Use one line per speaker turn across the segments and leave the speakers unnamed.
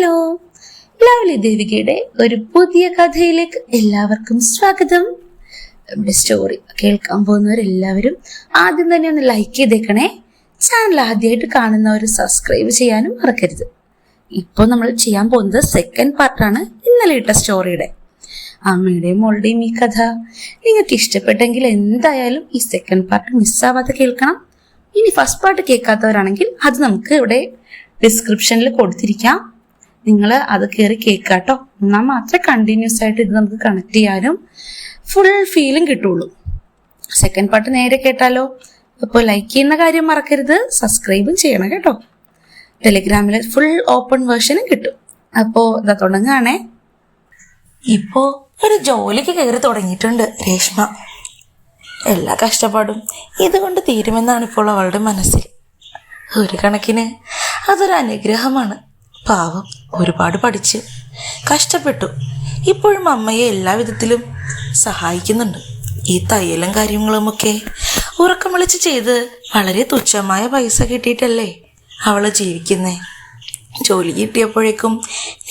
Hello, lovely ദേവികയുടെ ഒരു പുതിയ കഥയിലേക്ക് എല്ലാവർക്കും സ്വാഗതം. നമ്മുടെ സ്റ്റോറി കേൾക്കാൻ പോകുന്നവരെല്ലാവരും ആദ്യം തന്നെ ഒന്ന് ലൈക്ക് ചെയ്തേക്കണേ. ചാനൽ ആദ്യമായിട്ട് കാണുന്നവർ സബ്സ്ക്രൈബ് ചെയ്യാനും മറക്കരുത്. ഇപ്പോൾ നമ്മൾ ചെയ്യാൻ പോകുന്നത് സെക്കൻഡ് പാർട്ടാണ് ഇന്നലെ ഇട്ട സ്റ്റോറിയുടെ. അമ്മയുടെയും മോളുടെയും ഈ കഥ നിങ്ങൾക്ക് ഇഷ്ടപ്പെട്ടെങ്കിൽ എന്തായാലും ഈ സെക്കൻഡ് പാർട്ട് മിസ്സാവാതെ കേൾക്കണം. ഇനി ഫസ്റ്റ് പാർട്ട് കേൾക്കാത്തവരാണെങ്കിൽ അത് നമുക്ക് ഇവിടെ ഡിസ്ക്രിപ്ഷനിൽ കൊടുത്തിരിക്കാം. നിങ്ങൾ അത് കയറി കേൾക്കാട്ടോ. എന്നാൽ മാത്രമേ കണ്ടിന്യൂസ് ആയിട്ട് ഇത് നമുക്ക് കണക്ട് ചെയ്യാനും ഫുൾ ഫീലും കിട്ടുള്ളൂ. സെക്കൻഡ് പാർട്ട് നേരെ കേട്ടാലോ. അപ്പോൾ ലൈക്ക് ചെയ്യുന്ന കാര്യം മറക്കരുത്, സബ്സ്ക്രൈബും ചെയ്യണം കേട്ടോ. ടെലിഗ്രാമിൽ ഫുൾ ഓപ്പൺ വേർഷനും കിട്ടും. അപ്പോൾ ഇതാ തുടങ്ങുകയാണേ.
ഇപ്പോൾ ഒരു ജോലിക്ക് കയറി തുടങ്ങിയിട്ടുണ്ട് രേഷ്മ. എല്ലാ കഷ്ടപ്പാടും ഇതുകൊണ്ട് തീരുമെന്നാണ് ഇപ്പോൾ അവളുടെ മനസ്സിൽ. ഒരു കണക്കിന് അതൊരു അനുഗ്രഹമാണ്. പാവം ഒരുപാട് പഠിച്ച് കഷ്ടപ്പെട്ടു. ഇപ്പോഴും അമ്മയെ എല്ലാ വിധത്തിലും സഹായിക്കുന്നുണ്ട്. ഈ തയ്യലും കാര്യങ്ങളുമൊക്കെ ഉറക്കം വിളിച്ച് ചെയ്ത് വളരെ തുച്ഛമായ പൈസ കിട്ടിയിട്ടല്ലേ അവൾ ജീവിക്കുന്നേ. ജോലി കിട്ടിയപ്പോഴേക്കും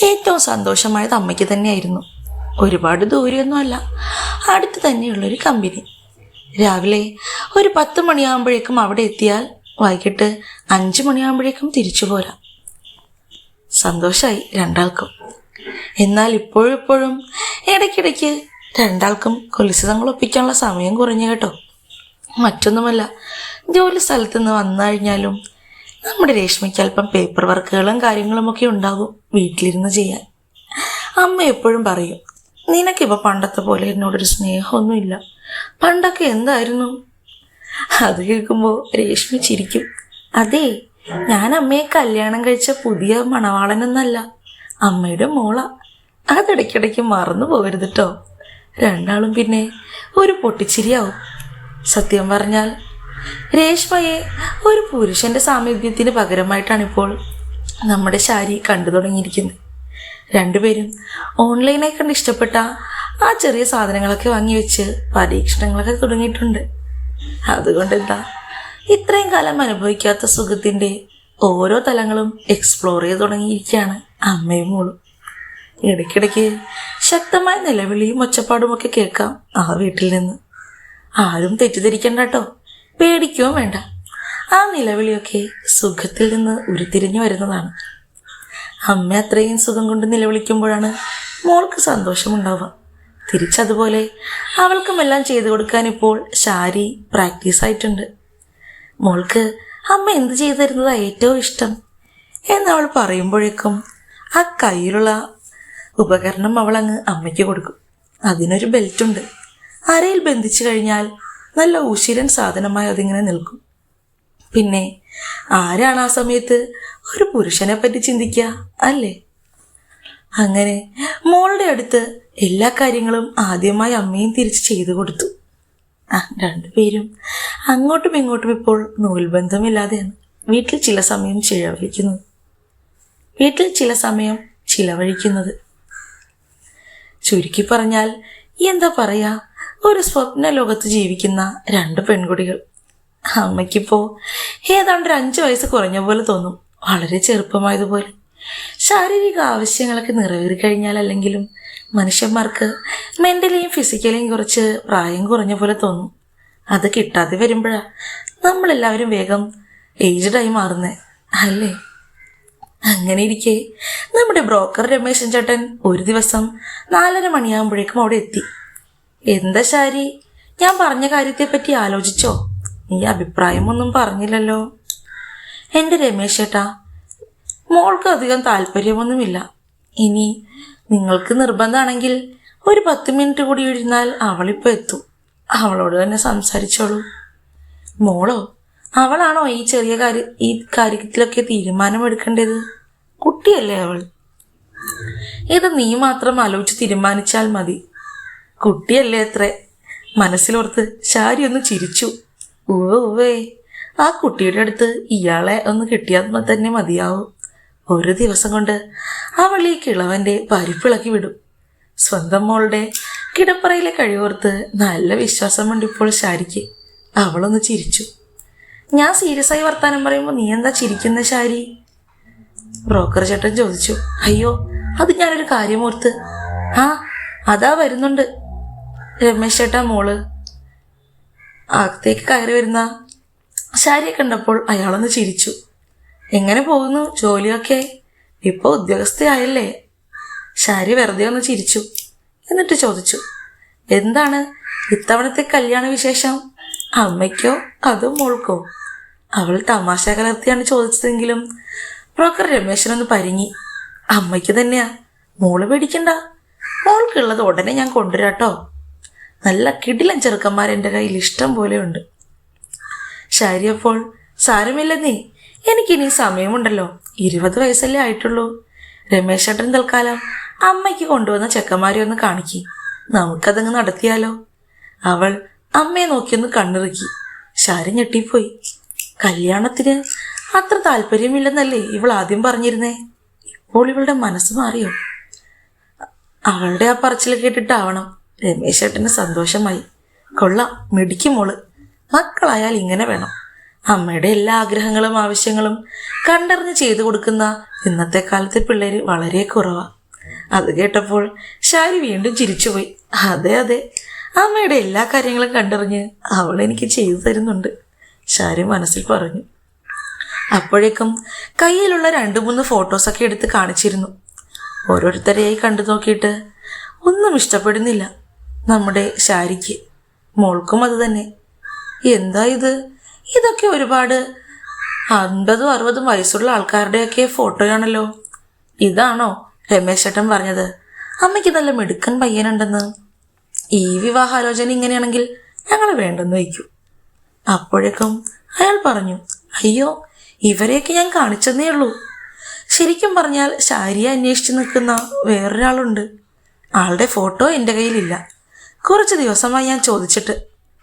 ഏറ്റവും സന്തോഷമായത് അമ്മയ്ക്ക് തന്നെയായിരുന്നു. ഒരുപാട് ദൂരെയൊന്നുമല്ല, അടുത്ത് തന്നെയുള്ളൊരു കമ്പനി. രാവിലെ ഒരു 10 മണിയാകുമ്പോഴേക്കും അവിടെ എത്തിയാൽ വൈകിട്ട് 5 മണിയാകുമ്പോഴേക്കും തിരിച്ചു പോരാം. സന്തോഷമായി രണ്ടാൾക്കും. എന്നാൽ ഇപ്പോഴും ഇടയ്ക്കിടയ്ക്ക് രണ്ടാൾക്കും കൊലുസിതങ്ങൾ ഒപ്പിക്കാനുള്ള സമയം കുറഞ്ഞു കേട്ടോ. മറ്റൊന്നുമല്ല, ജോലി സ്ഥലത്ത് നിന്ന് വന്നു കഴിഞ്ഞാലും നമ്മുടെ രേഷ്മയ്ക്ക് അല്പം പേപ്പർ വർക്കുകളും കാര്യങ്ങളുമൊക്കെ ഉണ്ടാകും വീട്ടിലിരുന്ന് ചെയ്യാൻ. അമ്മ എപ്പോഴും പറയും, നിനക്കിപ്പോൾ പണ്ടത്തെ പോലെ എന്നോടൊരു സ്നേഹമൊന്നുമില്ല, പണ്ടൊക്കെ എന്തായിരുന്നു. അത് കേൾക്കുമ്പോൾ രേഷ്മ ചിരിക്കും. അതെ, ഞാൻ അമ്മയെ കല്യാണം കഴിച്ച പുതിയ മണവാളനൊന്നല്ല, അമ്മയുടെ മോള. അതിടയ്ക്കിടയ്ക്ക് മറന്നു പോകരുത് കേട്ടോ. രണ്ടാളും പിന്നെ ഒരു പൊട്ടിച്ചിരിയാവും. സത്യം പറഞ്ഞാൽ രേഷ്മയെ ഒരു പുരുഷന്റെ സാമീപ്യത്തിന് പകരമായിട്ടാണിപ്പോൾ നമ്മുടെ ശാരി കണ്ടു തുടങ്ങിയിരിക്കുന്നത്. രണ്ടുപേരും ഓൺലൈനായി കണ്ട് ഇഷ്ടപ്പെട്ട ആ ചെറിയ സാധനങ്ങളൊക്കെ വാങ്ങി വെച്ച് പരീക്ഷണങ്ങളൊക്കെ തുടങ്ങിയിട്ടുണ്ട്. അതുകൊണ്ട് എന്താ, ഇത്രയും കാലം അനുഭവിക്കാത്ത സുഖത്തിൻ്റെ ഓരോ തലങ്ങളും എക്സ്പ്ലോർ ചെയ്ത് തുടങ്ങിയിരിക്കുകയാണ് അമ്മയും മോളും. ഇടയ്ക്കിടയ്ക്ക് ശക്തമായ നിലവിളിയും ഒച്ചപ്പാടുമൊക്കെ കേൾക്കാം ആ വീട്ടിൽ നിന്ന്. ആരും തെറ്റിദ്ധരിക്കണ്ട കേട്ടോ, പേടിക്കുകയും വേണ്ട. ആ നിലവിളിയൊക്കെ സുഖത്തിൽ നിന്ന് ഉരുത്തിരിഞ്ഞു വരുന്നതാണ്. അമ്മ അത്രയും സുഖം കൊണ്ട് നിലവിളിക്കുമ്പോഴാണ് മോൾക്ക് സന്തോഷമുണ്ടാവുക. തിരിച്ചതുപോലെ അവൾക്കുമെല്ലാം ചെയ്തു കൊടുക്കാൻ ഇപ്പോൾ ശാരി പ്രാക്ടീസായിട്ടുണ്ട്. മോൾക്ക് അമ്മ എന്ത് ചെയ്തു തരുന്നതാണ് ഏറ്റവും ഇഷ്ടം എന്നവൾ പറയുമ്പോഴേക്കും ആ കയ്യിലുള്ള ഉപകരണം അവൾ അങ്ങ് അമ്മയ്ക്ക് കൊടുക്കും. അതിനൊരു ബെൽറ്റുണ്ട്. അരയിൽ ബന്ധിച്ചു കഴിഞ്ഞാൽ നല്ല ഉശിരൻ സാധനമായി അതിങ്ങനെ നിൽക്കും. പിന്നെ ആരാണ് ആ സമയത്ത് ഒരു പുരുഷനെ പറ്റി ചിന്തിക്കുക അല്ലേ? അങ്ങനെ മോളുടെ അടുത്ത് എല്ലാ കാര്യങ്ങളും ആദ്യമായി അമ്മയും തിരിച്ച് ചെയ്തു കൊടുത്തു. രണ്ടുപേരും അങ്ങോട്ടും ഇങ്ങോട്ടും ഇപ്പോൾ നൂൽബന്ധമില്ലാതെയാണ് വീട്ടിൽ ചില സമയം ചിലവഴിക്കുന്നത്. ചുരുക്കി പറഞ്ഞാൽ എന്താ പറയാ, ഒരു സ്വപ്ന ലോകത്ത് ജീവിക്കുന്ന 2 പെൺകുട്ടികൾ. അമ്മയ്ക്കിപ്പോൾ ഏതാണ്ട് 5 വയസ്സ് കുറഞ്ഞ പോലെ തോന്നും, വളരെ ചെറുപ്പമായതുപോലെ. ശാരീരിക ആവശ്യങ്ങളൊക്കെ നിറവേറി കഴിഞ്ഞാൽ അല്ലെങ്കിലും മനുഷ്യന്മാർക്ക് മെൻ്റലിയും ഫിസിക്കലിയും കുറച്ച് പ്രായം കുറഞ്ഞ പോലെ തോന്നും. അത് കിട്ടാതെ വരുമ്പോഴാണ് നമ്മളെല്ലാവരും വേഗം ഏജ്ഡായി മാറുന്നേ അല്ലേ? അങ്ങനെ ഇരിക്കെ നമ്മുടെ ബ്രോക്കർ രമേശൻ ചേട്ടൻ ഒരു ദിവസം 4:30 മണിയാകുമ്പോഴേക്കും അവിടെ എത്തി. എന്താ ശാരി, ഞാൻ പറഞ്ഞ കാര്യത്തെപ്പറ്റി ആലോചിച്ചോ? നീ അഭിപ്രായമൊന്നും പറഞ്ഞില്ലല്ലോ. എൻ്റെ രമേശ് ചേട്ടാ, മോൾക്ക് അധികം താല്പര്യമൊന്നുമില്ല. ഇനി നിങ്ങൾക്ക് നിർബന്ധമാണെങ്കിൽ ഒരു 10 മിനിറ്റ് കൂടി ഇരുന്നാൽ അവളിപ്പോൾ എത്തും. അവളോട് തന്നെ സംസാരിച്ചോളൂ. മോളോ? അവളാണോ ഈ കാര്യത്തിലൊക്കെ തീരുമാനമെടുക്കേണ്ടത്? കുട്ടിയല്ലേ അവൾ. ഇത് നീ മാത്രം ആലോചിച്ച് തീരുമാനിച്ചാൽ മതി. കുട്ടിയല്ലേ അത്രേ. മനസ്സിലോർത്ത് ശാരി ഒന്ന് ചിരിച്ചു. ഉവ്വേ, ആ കുട്ടിയുടെ അടുത്ത് ഇയാളെ ഒന്ന് കിട്ടിയാൽ തന്നെ മതിയാവും. ഒരു ദിവസം കൊണ്ട് അവൾ ഈ കിളവൻ്റെ പരിപ്പിളക്കി വിടും. സ്വന്തം മോളുടെ കിടപ്പറയിലെ കഴിവോർത്ത് നല്ല വിശ്വാസമുണ്ട് ഇപ്പോൾ ശാരിക്ക്. അവളൊന്ന് ചിരിച്ചു. ഞാൻ സീരിയസ് ആയി വർത്താനം പറയുമ്പോൾ നീ എന്താ ചിരിക്കുന്ന ശാരി? ബ്രോക്കർ ചേട്ടൻ ചോദിച്ചു. അയ്യോ, അത് ഞാനൊരു കാര്യമോർത്ത്. ആ, അതാ വരുന്നുണ്ട് രമേശ് ചേട്ടാ മോള്. അകത്തേക്ക് കയറി വരുന്ന ശാരിയെ കണ്ടപ്പോൾ അയാളൊന്ന് ചിരിച്ചു. എങ്ങനെ പോകുന്നു ജോലിയൊക്കെ? ഇപ്പൊ ഉദ്യോഗസ്ഥയായല്ലേ? ശാരി വെറുതെ ഒന്ന് ചിരിച്ചു. എന്നിട്ട് ചോദിച്ചു, എന്താണ് ഇത്തവണത്തെ കല്യാണ വിശേഷം? അമ്മയ്ക്കോ അതോ മോൾക്കോ? അവൾ തമാശ കലർത്തിയാണ് ചോദിച്ചതെങ്കിലും ബ്രോക്കർ രമേശനൊന്ന് പരിങ്ങി. അമ്മയ്ക്ക് തന്നെയാ, മോള് പേടിക്കണ്ട, മോൾക്കുള്ളത് ഉടനെ ഞാൻ കൊണ്ടുവരാട്ടോ. നല്ല കിടിലൻ ചെറുക്കന്മാർ എൻ്റെ കയ്യിൽ ഇഷ്ടം പോലെ ഉണ്ട്. ശാരി അപ്പോൾ, സാരമില്ലെന്നേ, എനിക്കിനി സമയമുണ്ടല്ലോ, 20 വയസ്സല്ലേ ആയിട്ടുള്ളൂ. രമേശ് ചേട്ടൻ തൽക്കാലം അമ്മയ്ക്ക് കൊണ്ടുവന്ന ചെക്കന്മാരെ ഒന്ന് കാണിക്കി, നമുക്കതങ്ങ് നടത്തിയാലോ. അവൾ അമ്മയെ നോക്കിയൊന്ന് കണ്ണിറുക്കി. ശാരി ഞെട്ടിപ്പോയി. കല്യാണത്തിന് അത്ര താല്പര്യമില്ലെന്നല്ലേ ഇവൾ ആദ്യം പറഞ്ഞിരുന്നേ? ഇപ്പോൾ ഇവളുടെ മനസ്സ് മാറിയോ? അവളുടെ ആ പറച്ചിൽ കേട്ടിട്ടാവണം രമേശ് ചേട്ടന് സന്തോഷമായി. കൊള്ളാം, മിടിക്കും മോള്, മക്കളായാൽ ഇങ്ങനെ വേണം. അമ്മയുടെ എല്ലാ ആഗ്രഹങ്ങളും ആവശ്യങ്ങളും കണ്ടറിഞ്ഞ് ചെയ്തു കൊടുക്കുന്ന ഇന്നത്തെ കാലത്തെ പിള്ളേര് വളരെ കുറവാ. അത് കേട്ടപ്പോൾ ശാരി വീണ്ടും ചിരിച്ചുപോയി. അതെ അതെ, അമ്മയുടെ എല്ലാ കാര്യങ്ങളും കണ്ടറിഞ്ഞ് അവൾ എനിക്ക് ചെയ്തു തരുന്നുണ്ട്, ശാരി മനസ്സിൽ പറഞ്ഞു. അപ്പോഴേക്കും കയ്യിലുള്ള 2-3 ഫോട്ടോസൊക്കെ എടുത്ത് കാണിച്ചിരുന്നു. ഓരോരുത്തരെയായി കണ്ടു നോക്കിയിട്ട് ഒന്നും ഇഷ്ടപ്പെടുന്നില്ല നമ്മുടെ ശാരിക്ക്. മോൾക്കും അത് തന്നെ. എന്താ ഇത്? ഇതൊക്കെ ഒരുപാട് 50-60 വയസ്സുള്ള ആൾക്കാരുടെയൊക്കെ ഫോട്ടോയാണല്ലോ. ഇതാണോ രമേശ് ചേട്ടൻ പറഞ്ഞത് അമ്മയ്ക്ക് നല്ല മിടുക്കൻ പയ്യനുണ്ടെന്ന്? ഈ വിവാഹാലോചന ഇങ്ങനെയാണെങ്കിൽ ഞങ്ങൾ വേണ്ടെന്ന് വയ്ക്കൂ. അപ്പോഴേക്കും അയാൾ പറഞ്ഞു, അയ്യോ, ഇവരെയൊക്കെ ഞാൻ കാണിച്ചെന്നേ ഉള്ളൂ. ശരിക്കും പറഞ്ഞാൽ ശാരിയെ അന്വേഷിച്ച് നിൽക്കുന്ന വേറൊരാളുണ്ട്. ആളുടെ ഫോട്ടോ എൻ്റെ കയ്യിലില്ല. കുറച്ച് ദിവസമായി ഞാൻ ചോദിച്ചിട്ട്.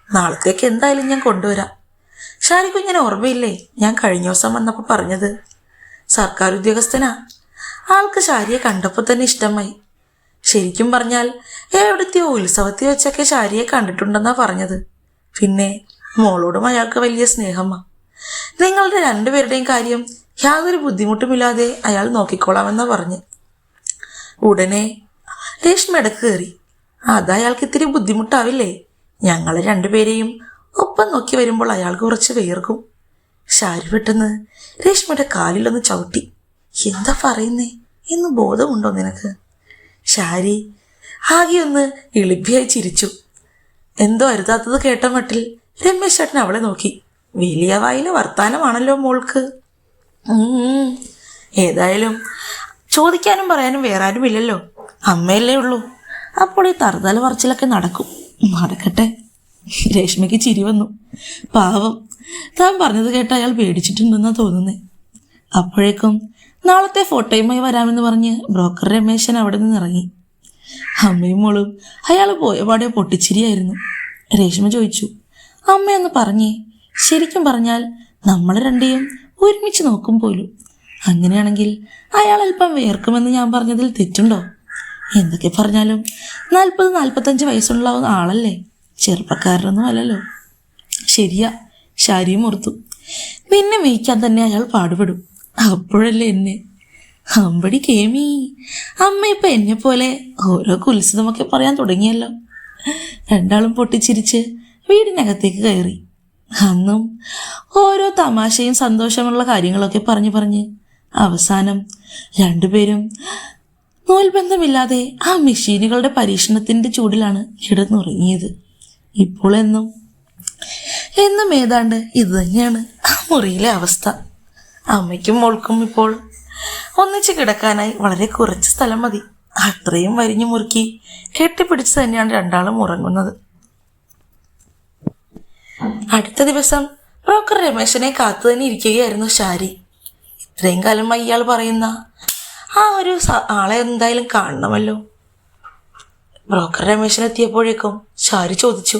നാളത്തേക്ക് എന്തായാലും ഞാൻ കൊണ്ടുവരാം. ശാരിക്കും ഇങ്ങനെ ഓർമ്മയില്ലേ ഞാൻ കഴിഞ്ഞ ദിവസം വന്നപ്പോൾ പറഞ്ഞത്? സർക്കാർ ഉദ്യോഗസ്ഥനാ. ആൾക്ക് ശാരിയെ കണ്ടപ്പോൾ തന്നെ ഇഷ്ടമായി. ശരിക്കും പറഞ്ഞാൽ എവിടുത്തെയോ ഉത്സവത്തിൽ വെച്ചൊക്കെ ശാരിയെ കണ്ടിട്ടുണ്ടെന്നാ പറഞ്ഞത്. പിന്നെ മോളോടും അയാൾക്ക് വലിയ സ്നേഹമാ. നിങ്ങളുടെ 2 പേരുടെയും കാര്യം യാതൊരു ബുദ്ധിമുട്ടുമില്ലാതെ അയാൾ നോക്കിക്കോളാമെന്നാ പറഞ്ഞ്. ഉടനെ രേഷ്മ ഇടക്ക് കയറി. അതയാൾക്ക് ഇത്തിരി ബുദ്ധിമുട്ടാവില്ലേ? ഞങ്ങളെ 2 പേരെയും ഒപ്പം നോക്കി വരുമ്പോൾ അയാൾക്ക് കുറച്ച് വേർക്കും. ശാരി പെട്ടെന്ന് രേഷ്മയുടെ കാലിലൊന്ന് ചവിട്ടി. എന്താ പറയുന്നേ എന്ന് ബോധമുണ്ടോ നിനക്ക്? ശാരി ആകെ ഒന്ന് എളിപ്പിയായി ചിരിച്ചു. എന്തോ അരുതാത്തത് കേട്ട മട്ടിൽ രമേശ് ചേട്ടൻ അവളെ നോക്കി. വലിയ വായിലെ വർത്താനമാണല്ലോ മോൾക്ക്. ഏതായാലും ചോദിക്കാനും പറയാനും വേറെ ആരും ഇല്ലല്ലോ, അമ്മയല്ലേ ഉള്ളൂ. അപ്പോൾ ഈ തറുതല പറച്ചിലൊക്കെ നടക്കട്ടെ. രേഷ്മയ്ക്ക് ചിരി വന്നു. പാവം, താൻ പറഞ്ഞത് കേട്ട് അയാൾ പേടിച്ചിട്ടുണ്ടെന്നാ തോന്നുന്നേ. അപ്പോഴേക്കും നാളത്തെ ഫോട്ടോയുമായി വരാമെന്ന് പറഞ്ഞ് ബ്രോക്കർ രമേശൻ അവിടെ നിന്ന് ഇറങ്ങി. അമ്മയും മോളും അയാൾ പോയപാടെ പൊട്ടിച്ചിരിയായിരുന്നു. രേഷ്മ ചോദിച്ചു, അമ്മയൊന്ന് പറഞ്ഞേ, ശരിക്കും പറഞ്ഞാൽ നമ്മൾ 2യും ഒരുമിച്ച് നോക്കും പോലും. അങ്ങനെയാണെങ്കിൽ അയാൾ അല്പം വേർക്കുമെന്ന് ഞാൻ പറഞ്ഞതിൽ തെറ്റുണ്ടോ? എന്തൊക്കെ പറഞ്ഞാലും 40-45 വയസ്സുള്ള ആളല്ലേ, ചെറുപ്പക്കാരനൊന്നും അല്ലല്ലോ. ശരിയാ, ശാരിയും ഓർത്തു. നിന്നെ മേയ്ക്കാൻ തന്നെ അയാൾ പാടുപെടും. അപ്പോഴല്ലേ എന്നെ. അമ്പടി കേമി, അമ്മ ഇപ്പം എന്നെ പോലെ ഓരോ കുത്സിതമൊക്കെ പറയാൻ തുടങ്ങിയല്ലോ. 2ആളും പൊട്ടിച്ചിരിച്ച് വീടിനകത്തേക്ക് കയറി. അന്നും ഓരോ തമാശയും സന്തോഷമുള്ള കാര്യങ്ങളൊക്കെ പറഞ്ഞ് അവസാനം 2 പേരും നൂൽബന്ധമില്ലാതെ ആ മെഷീനുകളുടെ പരീക്ഷണത്തിൻ്റെ ചൂടിലാണ് കിടന്നുറങ്ങിയത്. ഇപ്പോൾ എന്നും ഏതാണ്ട് ഇത് തന്നെയാണ് ആ മുറിയിലെ അവസ്ഥ. അമ്മയ്ക്കും മോൾക്കും ഇപ്പോൾ ഒന്നിച്ച് കിടക്കാനായി വളരെ കുറച്ച് സ്ഥലം മതി. അത്രയും വരിഞ്ഞു മുറുക്കി കെട്ടിപ്പിടിച്ച് തന്നെയാണ് 2ആളും ഉറങ്ങുന്നത്. അടുത്ത ദിവസം ബ്രോക്കർ രമേശനെ കാത്തു തന്നെ ഇരിക്കുകയായിരുന്നു ശാരി. ഇത്രയും കാലം ഇയാൾ പറയുന്ന ആ ഒരു ആളെ എന്തായാലും കാണണമല്ലോ. ബ്രോക്കർ രമേശനെത്തിയപ്പോഴേക്കും ശാരി ചോദിച്ചു,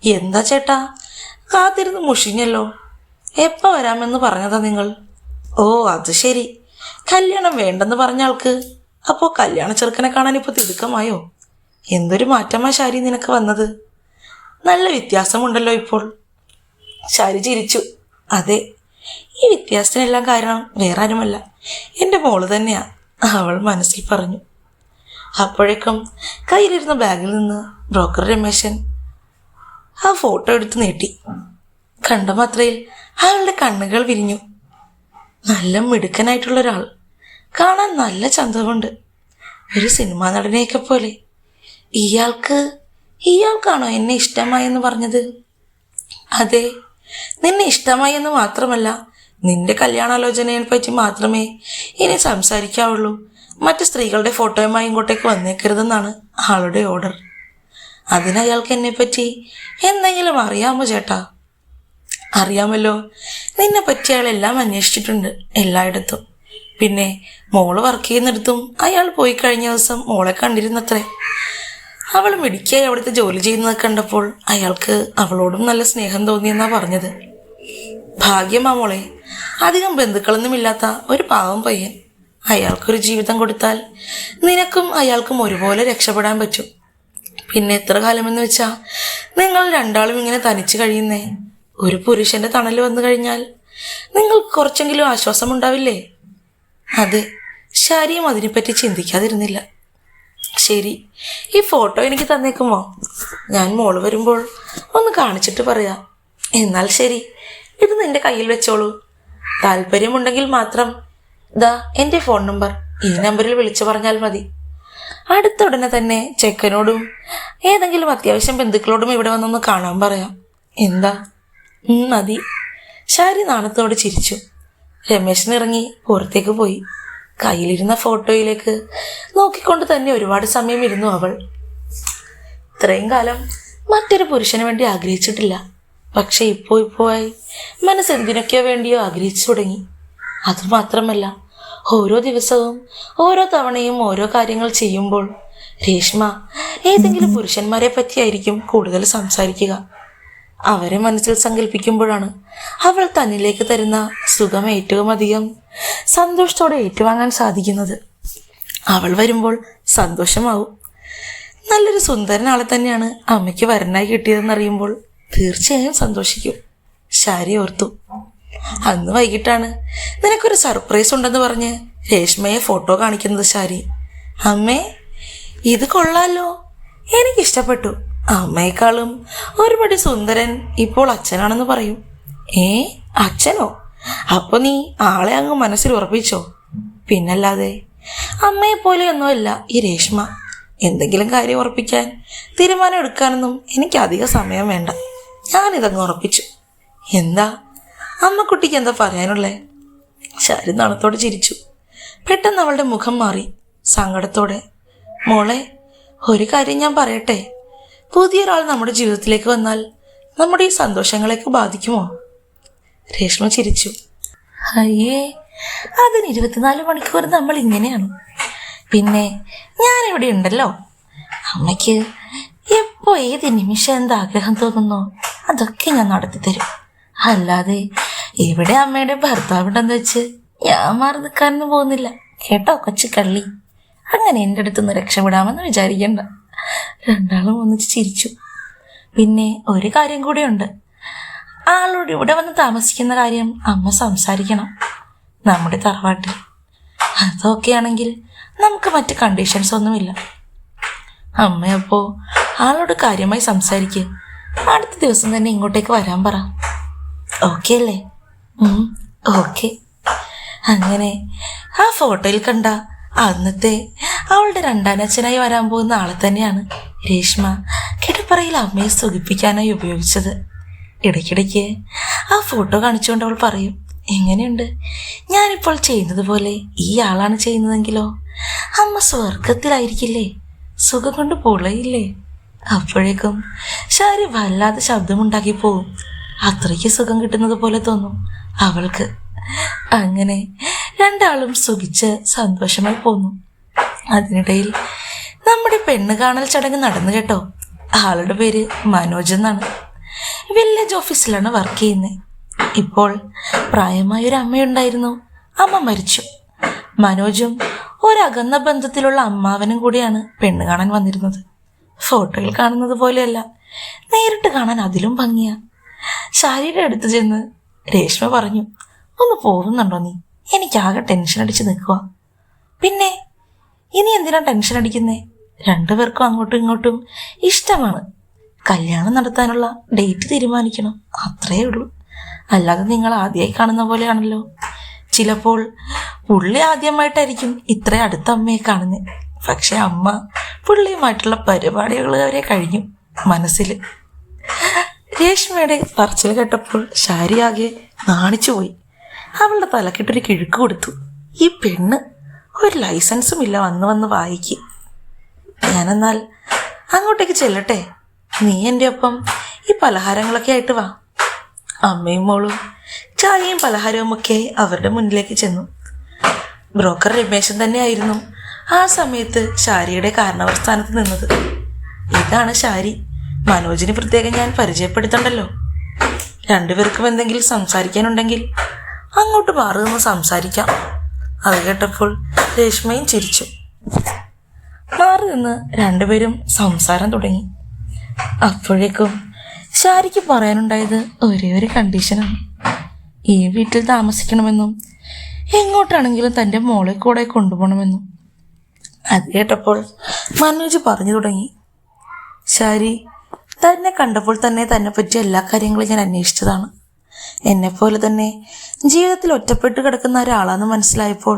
എന്താ ചേട്ടാ കാത്തിരുന്ന് മുഷിഞ്ഞല്ലോ, എപ്പോൾ വരാമെന്ന് പറഞ്ഞതാ നിങ്ങൾ? ഓ അത് ശരി, കല്യാണം വേണ്ടെന്ന് പറഞ്ഞ ആൾക്ക് അപ്പോൾ കല്യാണ ചെറുക്കനെ കാണാൻ ഇപ്പോൾ തിടുക്കമായോ? എന്തൊരു മാറ്റമാ ശാരി നിനക്ക് വന്നത്, നല്ല വ്യത്യാസമുണ്ടല്ലോ ഇപ്പോൾ. ശാരി ചിരിച്ചു. അതെ, ഈ വ്യത്യാസത്തിനെല്ലാം കാരണം വേറെ ആരുമല്ല, എൻ്റെ മോള് തന്നെയാ, അവൾ മനസ്സിൽ പറഞ്ഞു. അപ്പോഴേക്കും കയ്യിലിരുന്ന ബാഗിൽ നിന്ന് ബ്രോക്കർ രമേശൻ ആ ഫോട്ടോ എടുത്ത് നീട്ടി. കണ്ട മാത്രയിൽ അയാളുടെ കണ്ണുകൾ വിരിഞ്ഞു. നല്ല മിടുക്കനായിട്ടുള്ള ഒരാൾ, കാണാൻ നല്ല ചന്തമുണ്ട്, ഒരു സിനിമാ നടനെയൊക്കെ പോലെ. ഇയാൾക്കാണോ എന്നെ ഇഷ്ടമായെന്ന് പറഞ്ഞത്? അതെ, നിന്നെ ഇഷ്ടമായി എന്ന് മാത്രമല്ല, നിന്റെ കല്യാണാലോചനയെ പറ്റി മാത്രമേ ഇനി സംസാരിക്കാവുള്ളൂ. മറ്റ് സ്ത്രീകളുടെ ഫോട്ടോയുമായി ഇങ്ങോട്ടേക്ക് വന്നേക്കരുതെന്നാണ് ആളുടെ ഓർഡർ. അതിനയാൾക്ക് എന്നെപ്പറ്റി എന്തെങ്കിലും അറിയാമോ ചേട്ടാ? അറിയാമല്ലോ, നിന്നെ പറ്റി അയാൾ എല്ലാം അന്വേഷിച്ചിട്ടുണ്ട്, എല്ലായിടത്തും. പിന്നെ മോള് വർക്ക് ചെയ്യുന്നിടത്തും അയാൾ പോയി കഴിഞ്ഞ ദിവസം മോളെ കണ്ടിരുന്നത്രേ. അവൾ മിടുക്കിയായി അവിടുത്തെ ജോലി ചെയ്യുന്നത് കണ്ടപ്പോൾ അയാൾക്ക് അവളോടും നല്ല സ്നേഹം തോന്നിയെന്നാ പറഞ്ഞത്. ഭാഗ്യമാ മോളെ, അധികം ബന്ധുക്കളൊന്നുമില്ലാത്ത ഒരു പാവം പയ്യൻ. അയാൾക്കൊരു ജീവിതം കൊടുത്താൽ നിനക്കും അയാൾക്കും ഒരുപോലെ രക്ഷപ്പെടാൻ പറ്റും. പിന്നെ എത്ര കാലമെന്ന് വെച്ചാ നിങ്ങൾ രണ്ടാളും ഇങ്ങനെ തനിച്ച് കഴിയുന്നേ? ഒരു പുരുഷന്റെ തണൽ വന്നു കഴിഞ്ഞാൽ നിങ്ങൾക്ക് കുറച്ചെങ്കിലും ആശ്വാസമുണ്ടാവില്ലേ? അതെ, ശാരിയും അതിനെപ്പറ്റി ചിന്തിക്കാതിരുന്നില്ല. ശരി, ഈ ഫോട്ടോ എനിക്ക് തന്നേക്കുമോ? ഞാൻ മോള് വരുമ്പോൾ ഒന്ന് കാണിച്ചിട്ട് പറയാം. എന്നാൽ ശരി, ഇത് നിന്റെ കയ്യിൽ വെച്ചോളൂ. താല്പര്യമുണ്ടെങ്കിൽ മാത്രം ദാ എൻ്റെ ഫോൺ നമ്പർ, ഈ നമ്പറിൽ വിളിച്ചു പറഞ്ഞാൽ മതി. അടുത്ത ഉടനെ തന്നെ ചെക്കനോടും ഏതെങ്കിലും അത്യാവശ്യം ബന്ധുക്കളോടും ഇവിടെ വന്നൊന്ന് കാണാൻ പറയാം. എന്താ? മതി. ശാരി നാണത്തോട് ചിരിച്ചു. രമേശൻ ഇറങ്ങി പുറത്തേക്ക് പോയി. കയ്യിലിരുന്ന ഫോട്ടോയിലേക്ക് നോക്കിക്കൊണ്ട് തന്നെ ഒരുപാട് സമയം ഇരുന്നു അവൾ. ഇത്രയും കാലം മറ്റൊരു പുരുഷന് വേണ്ടി ആഗ്രഹിച്ചിട്ടില്ല. പക്ഷെ ഇപ്പോയി മനസ്സെന്തിനൊക്കെയോ വേണ്ടിയോ ആഗ്രഹിച്ചു തുടങ്ങി. അതുമാത്രമല്ല, ഓരോ ദിവസവും ഓരോ തവണയും ഓരോ കാര്യങ്ങൾ ചെയ്യുമ്പോൾ രേഷ്മ ഏതെങ്കിലും പുരുഷന്മാരെ പറ്റിയായിരിക്കും കൂടുതൽ സംസാരിക്കുക. അവരെ മനസ്സിൽ സങ്കല്പിക്കുമ്പോഴാണ് അവൾ തന്നിലേക്ക് തരുന്ന സുഖം ഏറ്റവും അധികം സന്തോഷത്തോടെ ഏറ്റുവാങ്ങാൻ സാധിക്കുന്നത്. അവൾ വരുമ്പോൾ സന്തോഷമാവും. നല്ലൊരു സുന്ദരനാളെ തന്നെയാണ് അമ്മയ്ക്ക് വരനായി കിട്ടിയതെന്നറിയുമ്പോൾ തീർച്ചയായും സന്തോഷിക്കും. ശാരി ഓർത്തു. അന്ന് വൈകിട്ടാണ് നിനക്കൊരു സർപ്രൈസ് ഉണ്ടെന്ന് പറഞ്ഞ് രേഷ്മയെ ഫോട്ടോ കാണിക്കുന്നത് ശാരി. അമ്മേ, ഇത് കൊള്ളാലോ, എനിക്കിഷ്ടപ്പെട്ടു. അമ്മയെക്കാളും ഒരുപടി സുന്ദരൻ ഇപ്പോൾ അച്ഛനാണെന്ന് പറയും. അച്ഛനോ? അപ്പൊ നീ ആളെ അങ്ങ് മനസ്സിൽ ഉറപ്പിച്ചോ? പിന്നല്ലാതെ, അമ്മയെപ്പോലെയൊന്നുമല്ല ഈ രേഷ്മ. എന്തെങ്കിലും കാര്യം ഉറപ്പിക്കാൻ തീരുമാനം എടുക്കാനൊന്നും എനിക്ക് അധിക സമയം വേണ്ട. ഞാനിതങ്ങ് ഉറപ്പിച്ചു. എന്താ അമ്മക്കുട്ടിക്ക് എന്താ പറയാനുള്ളേ? ശാരി നാണത്തോടെ ചിരിച്ചു. പെട്ടെന്ന് അവളുടെ മുഖം മാറി സങ്കടത്തോടെ. മോളെ, ഒരു കാര്യം ഞാൻ പറയട്ടെ. പുതിയൊരാൾ നമ്മുടെ ജീവിതത്തിലേക്ക് വന്നാൽ നമ്മുടെ ഈ സന്തോഷങ്ങളേക്ക് ബാധിക്കുമോ? രേഷ്മ ചിരിച്ചു. അയ്യേ, അതിന് 24 മണിക്കൂർ നമ്മൾ ഇങ്ങനെയാണ്. പിന്നെ ഞാനിവിടെ ഉണ്ടല്ലോ. അമ്മയ്ക്ക് എപ്പോ ഏത് നിമിഷം എന്താഗ്രഹം തോന്നുന്നോ അതൊക്കെ ഞാൻ നടത്തി തരും. അല്ലാതെ ഇവിടെ അമ്മയുടെ ഭർത്താവുണ്ടെന്ന് വെച്ച് ഞാൻ മാറി നിൽക്കാനൊന്നും പോകുന്നില്ല കേട്ടോ കൊച്ചു കള്ളി. അങ്ങനെ എൻ്റെ അടുത്തുനിന്ന് രക്ഷപ്പെടാമെന്ന് വിചാരിക്കണ്ട. രണ്ടാളും ഒന്നിച്ച് ചിരിച്ചു. പിന്നെ ഒരു കാര്യം കൂടിയുണ്ട്. ആളോട് ഇവിടെ വന്ന് താമസിക്കുന്ന കാര്യം അമ്മ സംസാരിക്കണം, നമ്മുടെ തറവാട്ടിൽ. അതൊക്കെ ആണെങ്കിൽ നമുക്ക് മറ്റ് കണ്ടീഷൻസ് ഒന്നുമില്ല. അമ്മയപ്പോ ആളോട് കാര്യമായി സംസാരിക്കുക. അടുത്ത ദിവസം തന്നെ ഇങ്ങോട്ടേക്ക് വരാൻ പറ. ഓക്കെ അല്ലേ? ഓക്കെ. അങ്ങനെ ആ ഫോട്ടോയിൽ കണ്ട അന്നത്തെ അവളുടെ രണ്ടാനച്ഛനായി വരാൻ പോകുന്ന ആളെ തന്നെയാണ് രേഷ്മ കിടപ്പറയിൽ അമ്മയെ സുഖിപ്പിക്കാനായി ഉപയോഗിച്ചത്. ഇടയ്ക്കിടയ്ക്ക് ആ ഫോട്ടോ കാണിച്ചുകൊണ്ട് അവൾ പറയും, എങ്ങനെയുണ്ട് ഞാനിപ്പോൾ ചെയ്യുന്നത് പോലെ ഈ ആളാണ് ചെയ്യുന്നതെങ്കിലോ അമ്മ സ്വർഗത്തിലായിരിക്കില്ലേ, സുഖം കൊണ്ട് പൊളയില്ലേ. അപ്പോഴേക്കും ശാരി വല്ലാതെ ശബ്ദമുണ്ടാക്കി പോവും. അത്രയ്ക്ക് സുഖം കിട്ടുന്നത് പോലെ തോന്നും അവൾക്ക്. അങ്ങനെ രണ്ടാളും സുഖിച്ച് സന്തോഷമായി പോന്നു. അതിനിടയിൽ നമ്മുടെ പെണ്ണ് കാണൽ ചടങ്ങ് നടന്നു കേട്ടോ. ആളുടെ പേര് മനോജ് എന്നാണ്. വില്ലേജ് ഓഫീസിലാണ് വർക്ക് ചെയ്യുന്നത്. ഇപ്പോൾ പ്രായമായൊരു അമ്മയുണ്ടായിരുന്നു. അമ്മ മരിച്ചു. മനോജും ഒരകന്ന ബന്ധത്തിലുള്ള അമ്മാവനും കൂടിയാണ് പെണ്ണ് കാണാൻ വന്നിരുന്നത്. ഫോട്ടോയിൽ കാണുന്നത് പോലെയല്ല, നേരിട്ട് കാണാൻ അതിലും ഭംഗിയാ. ശാരിയുടെ അടുത്ത് ചെന്ന് രേഷ്മ പറഞ്ഞു, ഒന്ന് പോകുന്നുണ്ടോ നീ? എനിക്കാകെ ടെൻഷൻ അടിച്ച് നിൽക്കുക. പിന്നെ ഇനി എന്തിനാ ടെൻഷൻ അടിക്കുന്നേ? രണ്ടുപേർക്കും അങ്ങോട്ടും ഇങ്ങോട്ടും ഇഷ്ടമാണ്. കല്യാണം നടത്താനുള്ള ഡേറ്റ് തീരുമാനിക്കണം, അത്രയേ ഉള്ളൂ. അല്ലാതെ നിങ്ങൾ ആദ്യമായി കാണുന്ന പോലെയാണല്ലോ. ചിലപ്പോൾ പുള്ളി ആദ്യമായിട്ടായിരിക്കും ഇത്ര അടുത്ത അമ്മയെ കാണുന്നത്. പക്ഷെ അമ്മ പുള്ളിയുമായിട്ടുള്ള പരിപാടികൾ വരെ കഴിഞ്ഞു മനസ്സിൽ. രേഷ്മയുടെ പറച്ചിൽ കേട്ടപ്പോൾ ശാരിയാകെ നാണിച്ചുപോയി. അവളുടെ തലക്കിട്ടൊരു കിഴുക്ക് കൊടുത്തു. ഈ പെണ്ണ് ഒരു ലൈസൻസും ഇല്ല വന്ന് വായിക്ക്. ഞാനെന്നാൽ അങ്ങോട്ടേക്ക് ചെല്ലട്ടെ, നീ എൻ്റെ ഒപ്പം ഈ പലഹാരങ്ങളൊക്കെ ആയിട്ട് വാ. അമ്മയും മോളും ചായയും പലഹാരവും ഒക്കെ അവരുടെ മുന്നിലേക്ക് ചെന്നു. ബ്രോക്കർ രമേശൻ തന്നെയായിരുന്നു ആ സമയത്ത് ശാരിയുടെ കാരണവർസ്ഥാനത്ത് നിന്നത്. ഇതാണ് ശാരി. മനോജിന് പ്രത്യേകം ഞാൻ പരിചയപ്പെടുത്തണ്ടല്ലോ. രണ്ടുപേർക്കും എന്തെങ്കിലും സംസാരിക്കാനുണ്ടെങ്കിൽ അങ്ങോട്ട് മാറി നിന്ന് സംസാരിക്കാം. അത് കേട്ടപ്പോൾ രേഷ്മയും ചിരിച്ചു. മാറി നിന്ന് രണ്ടുപേരും സംസാരം തുടങ്ങി. അപ്പോഴേക്കും ശാരിക്ക് പറയാനുണ്ടായത് ഒരേ ഒരു കണ്ടീഷനാണ്. ഈ വീട്ടിൽ താമസിക്കണമെന്നും എങ്ങോട്ടാണെങ്കിലും തൻ്റെ മോളെ കൂടെ കൊണ്ടുപോകണമെന്നും. അത് കേട്ടപ്പോൾ മനോജ് പറഞ്ഞു തുടങ്ങി. ശാരി, തന്നെ കണ്ടപ്പോൾ തന്നെ പറ്റി എല്ലാ കാര്യങ്ങളും ഞാൻ അന്വേഷിച്ചതാണ്. എന്നെപ്പോലെ തന്നെ ജീവിതത്തിൽ ഒറ്റപ്പെട്ട് കിടക്കുന്ന ഒരാളാണെന്ന് മനസ്സിലായപ്പോൾ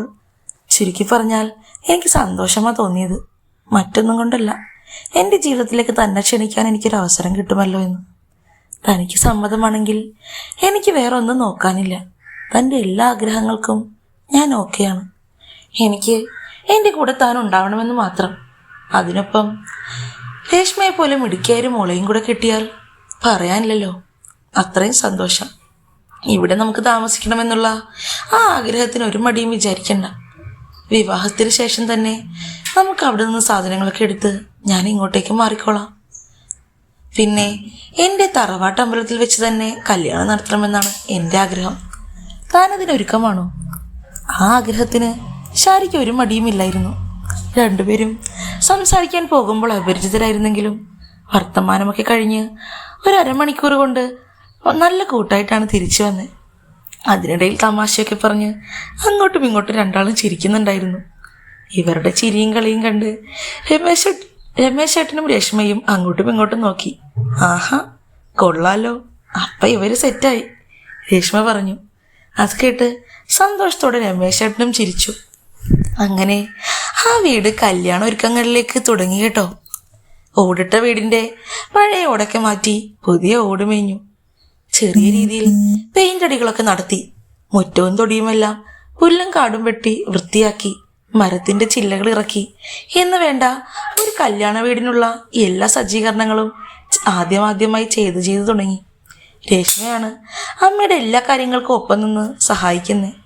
ചുരുക്കി പറഞ്ഞാൽ എനിക്ക് സന്തോഷമാണ് തോന്നിയത്. മറ്റൊന്നും കൊണ്ടല്ല, എൻ്റെ ജീവിതത്തിലേക്ക് തന്നെ ക്ഷണിക്കാൻ എനിക്കൊരു അവസരം കിട്ടുമല്ലോ എന്ന്. തനിക്ക് സമ്മതമാണെങ്കിൽ എനിക്ക് വേറെ ഒന്നും നോക്കാനില്ല. തൻ്റെ എല്ലാ ആഗ്രഹങ്ങൾക്കും ഞാൻ ഓക്കെയാണ്. എനിക്ക് എൻ്റെ കൂടെ താൻ ഉണ്ടാവണമെന്ന് മാത്രം. അതിനൊപ്പം രേഷ്മയെ പോലെ മിടുക്കിയൊരു മോളെയും കൂടെ കിട്ടിയാൽ പറയാനില്ലല്ലോ, അത്രയും സന്തോഷം. ഇവിടെ നമുക്ക് താമസിക്കണമെന്നുള്ള ആ ആഗ്രഹത്തിന് ഒരു മടിയും വിചാരിക്കണ്ട. വിവാഹത്തിന് ശേഷം തന്നെ നമുക്ക് അവിടെ നിന്ന് സാധനങ്ങളൊക്കെ എടുത്ത് ഞാൻ ഇങ്ങോട്ടേക്ക് മാറിക്കോളാം. പിന്നെ എൻ്റെ തറവാട്ട് അമ്പലത്തിൽ വെച്ച് തന്നെ കല്യാണം നടത്തണമെന്നാണ് എൻ്റെ ആഗ്രഹം. താനതിനൊരുക്കമാണോ? ആ ആഗ്രഹത്തിന് ശാരിക്ക് ഒരു മടിയുമില്ലായിരുന്നു. രണ്ടുപേരും സംസാരിക്കാൻ പോകുമ്പോൾ അപരിചിതരായിരുന്നെങ്കിലും വർത്തമാനമൊക്കെ കഴിഞ്ഞ് ഒരു അരമണിക്കൂർ കൊണ്ട് നല്ല കൂട്ടായിട്ടാണ് തിരിച്ചു വന്നത്. അതിനിടയിൽ തമാശയൊക്കെ പറഞ്ഞ് അങ്ങോട്ടും ഇങ്ങോട്ടും രണ്ടാളും ചിരിക്കുന്നുണ്ടായിരുന്നു. ഇവരുടെ ചിരിയും കളിയും കണ്ട് രമേശേട്ടനും രേഷ്മയും അങ്ങോട്ടും ഇങ്ങോട്ടും നോക്കി. ആഹാ, കൊള്ളാലോ, അപ്പം ഇവർ സെറ്റായി, രേഷ്മ പറഞ്ഞു. അത് കേട്ട് സന്തോഷത്തോടെ രമേശേട്ടനും ചിരിച്ചു. അങ്ങനെ ആ വീട് കല്യാണ ഒരുക്കങ്ങളിലേക്ക് തുടങ്ങി കേട്ടോ. ഓടിട്ട വീടിൻ്റെ പഴയ ഓടൊക്കെ മാറ്റി പുതിയ ഓട് മേഞ്ഞു. ചെറിയ രീതിയിൽ പെയിന്റ് അടികളൊക്കെ നടത്തി. മുറ്റവും തൊടിയുമെല്ലാം പുല്ലും കാടും വെട്ടി വൃത്തിയാക്കി. മരത്തിന്റെ ചില്ലകൾ ഇറക്കി എന്ന് വേണ്ട ഒരു കല്യാണ വീടിനുള്ള എല്ലാ സജ്ജീകരണങ്ങളും ആദ്യമായി ചെയ്തു തുടങ്ങി. രേഷ്മയാണ് അമ്മയുടെ എല്ലാ കാര്യങ്ങൾക്കും ഒപ്പം നിന്ന് സഹായിക്കുന്നത്.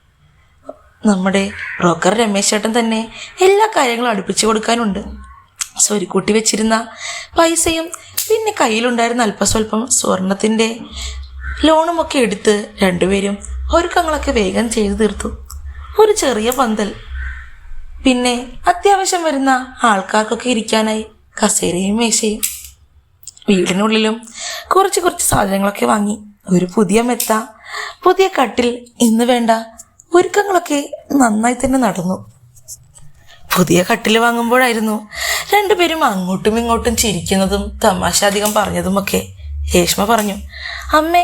നമ്മുടെ ബ്രോക്കർ രമേശ് ചേട്ടൻ തന്നെ എല്ലാ കാര്യങ്ങളും അടുപ്പിച്ചു കൊടുക്കാനുണ്ട്. സ്വരുക്കൂട്ടി വെച്ചിരുന്ന പൈസയും പിന്നെ കയ്യിലുണ്ടായിരുന്ന അല്പസ്വല്പം സ്വർണത്തിൻ്റെ ലോണുമൊക്കെ എടുത്ത് രണ്ടുപേരും ഒരുക്കങ്ങളൊക്കെ വേഗം ചെയ്തു തീർത്തു. ഒരു ചെറിയ പന്തൽ, പിന്നെ അത്യാവശ്യം വരുന്ന ആൾക്കാർക്കൊക്കെ ഇരിക്കാനായി കസേരയും മേശയും. വീടിനുള്ളിലും കുറച്ച് സാധനങ്ങളൊക്കെ വാങ്ങി. ഒരു പുതിയ മെത്ത, പുതിയ കട്ടിൽ എന്ന് വേണ്ട ഒരുക്കങ്ങളൊക്കെ നന്നായി തന്നെ നടന്നു. പുതിയ കട്ടിൽ വാങ്ങുമ്പോഴായിരുന്നു രണ്ടുപേരും അങ്ങോട്ടും ഇങ്ങോട്ടും ചിരിക്കുന്നതും തമാശാധികം പറഞ്ഞതുമൊക്കെ. രേഷ്മ പറഞ്ഞു, അമ്മേ,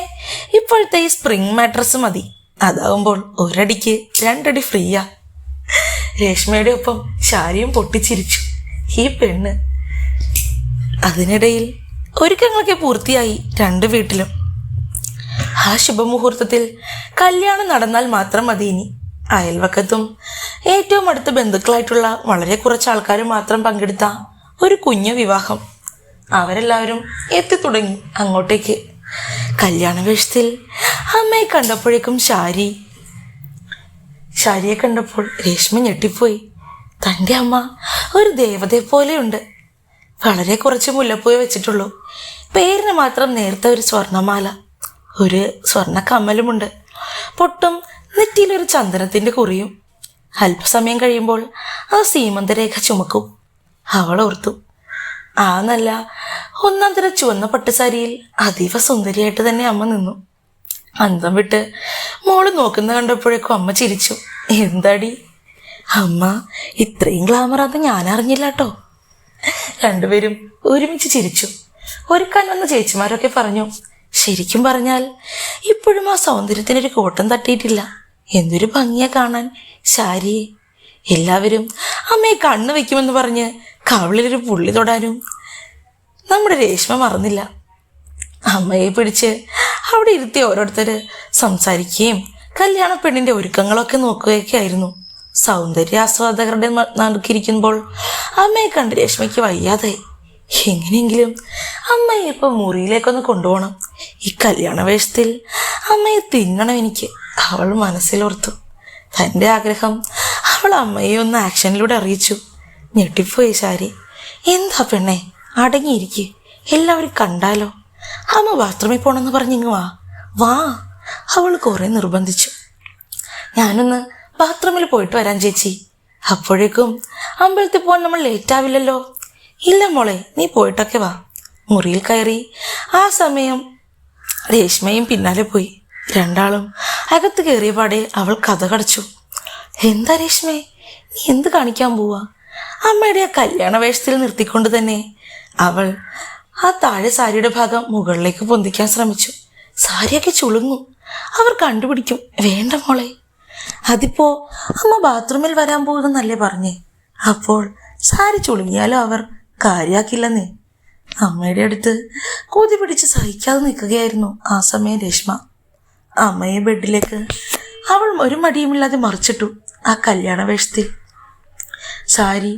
ഇപ്പോഴത്തെ ഈ സ്പ്രിംഗ് മാട്രസ് മതി, അതാവുമ്പോൾ ഒരടിക്ക് 2 അടി ഫ്രീയാ. രേഷ്മയുടെ ഒപ്പം ശാരിയും പൊട്ടിച്ചിരിച്ചു. ഈ പെണ്ണ്. അതിനിടയിൽ ഒരുക്കങ്ങളൊക്കെ പൂർത്തിയായി രണ്ടു വീട്ടിലും. ആ ശുഭമുഹൂർത്തത്തിൽ കല്യാണം നടന്നാൽ മാത്രം മതി. ഇനി അയൽവക്കത്തും ഏറ്റവും അടുത്ത ബന്ധുക്കളായിട്ടുള്ള വളരെ കുറച്ച് ആൾക്കാർ മാത്രം പങ്കെടുത്ത ഒരു കുഞ്ഞു വിവാഹം. അവരെല്ലാവരും എത്തിത്തുടങ്ങി അങ്ങോട്ടേക്ക്. കല്യാണ വേഷത്തിൽ അമ്മയെ കണ്ടപ്പോഴേക്കും ശാരിയെ കണ്ടപ്പോൾ രേഷ്മ ഞെട്ടിപ്പോയി. തൻ്റെ അമ്മ ഒരു ദേവതയെ പോലെയുണ്ട്. വളരെ കുറച്ച് മുല്ലപ്പൂവ് വെച്ചിട്ടുള്ളൂ. പേരിന് മാത്രം നേർത്ത ഒരു സ്വർണ്ണമാല, ഒരു സ്വർണ്ണ കമ്മലുമുണ്ട്. പൊട്ടും നെറ്റിയിലൊരു ചന്ദനത്തിൻ്റെ കുറിയും. അല്പസമയം കഴിയുമ്പോൾ ആ സീമന്തരേഖ ചുമക്കും. അവൾ ഓർത്തു, ആ നല്ല ഒന്നാം തരം ചുവന്ന പട്ടുസാരിയിൽ അതീവ സുന്ദരിയായിട്ട് തന്നെ അമ്മ നിന്നു. അന്തം വിട്ട് മോള് നോക്കുന്ന കണ്ടപ്പോഴേക്കും അമ്മ ചിരിച്ചു. എന്താടി അമ്മ, ഇത്രയും ഗ്ലാമറാന്ന് ഞാൻ അറിഞ്ഞില്ല കേട്ടോ. രണ്ടുപേരും ഒരുമിച്ച് ചിരിച്ചു. ഒരുക്കാൻ വന്ന ചേച്ചിമാരൊക്കെ പറഞ്ഞു, ശരിക്കും പറഞ്ഞാൽ ഇപ്പോഴും ആ സൗന്ദര്യത്തിനൊരു കോട്ടം തട്ടിയിട്ടില്ല. എന്തൊരു ഭംഗിയാ കാണാൻ ശാരിയെ. എല്ലാവരും അമ്മയെ കണ്ണു വെക്കുമെന്ന് പറഞ്ഞ് കവിളിലൊരു പുള്ളി തൊടാനും നമ്മുടെ രേഷ്മ മറന്നില്ല. അമ്മയെ പിടിച്ച് അവിടെ ഇരുത്തി ഓരോരുത്തര് സംസാരിക്കുകയും കല്യാണ പെണ്ണിന്റെ ഒരുക്കങ്ങളൊക്കെ നോക്കുകയൊക്കെ ആയിരുന്നു. സൗന്ദര്യാസ്വാദകരുടെ നടുക്കിരിക്കുമ്പോൾ അമ്മയെ കണ്ട് രേഷ്മയ്ക്ക് വയ്യാതായി. എങ്ങനെയെങ്കിലും അമ്മയെ ഇപ്പൊ മുറിയിലേക്കൊന്ന് കൊണ്ടുപോകണം. ഈ കല്യാണ വേഷത്തിൽ അമ്മയെ തിന്നണം എനിക്ക്, അവൾ മനസ്സിലോർത്തു. തൻ്റെ ആഗ്രഹം അവൾ അമ്മയെ ഒന്ന് ആക്ഷനിലൂടെ അറിയിച്ചു. ഞെട്ടിപ്പോയി ശാരി. എന്താ പെണ്ണെ, അടങ്ങിയിരിക്കെ, എല്ലാവരും കണ്ടാലോ. അമ്മ ബാത്റൂമിൽ പോണെന്ന് പറഞ്ഞിങ്ങ് വാ. അവൾ കുറെ നിർബന്ധിച്ചു. ഞാനൊന്ന് ബാത്റൂമിൽ പോയിട്ട് വരാൻ ചേച്ചി. അപ്പോഴേക്കും അമ്പലത്തിൽ പോകാൻ നമ്മൾ ലേറ്റ് ആവില്ലല്ലോ. ഇല്ല മോളെ, നീ പോയിട്ടൊക്കെ വാ. മുറിയിൽ കയറി ആ സമയം രേഷ്മയും പിന്നാലെ പോയി. രണ്ടാളും അകത്ത് കയറിയ പാടെ അവൾ കഥ കടച്ചു. എന്താ രേഷ്മേ, നീ എന്ത് കാണിക്കാൻ പോവാ? അമ്മയുടെ ആ കല്യാണ വേഷത്തിൽ നിർത്തിക്കൊണ്ട് തന്നെ അവൾ ആ താഴെ സാരിയുടെ ഭാഗം മുകളിലേക്ക് പൊന്തിക്കാൻ ശ്രമിച്ചു. സാരിയൊക്കെ ചുളുങ്ങും, അവർ കണ്ടുപിടിക്കും. വേണ്ട മോളെ, അതിപ്പോ അമ്മ ബാത്റൂമിൽ വരാൻ പോകുന്നല്ലേ പറഞ്ഞേ. അപ്പോൾ സാരി ചുളുങ്ങിയാലും അവർ കാര്യാക്കില്ലെന്നേ. അമ്മയുടെ അടുത്ത് കൂതി പിടിച്ച് സഹിക്കാതെ നിൽക്കുകയായിരുന്നു ആ സമയം രേഷ്മ. അമ്മയെ ബെഡിലേക്ക് അവൾ ഒരു മടിയുമില്ലാതെ മറിച്ചിട്ടു. ആ കല്യാണ വേഷത്തിൽ സാരി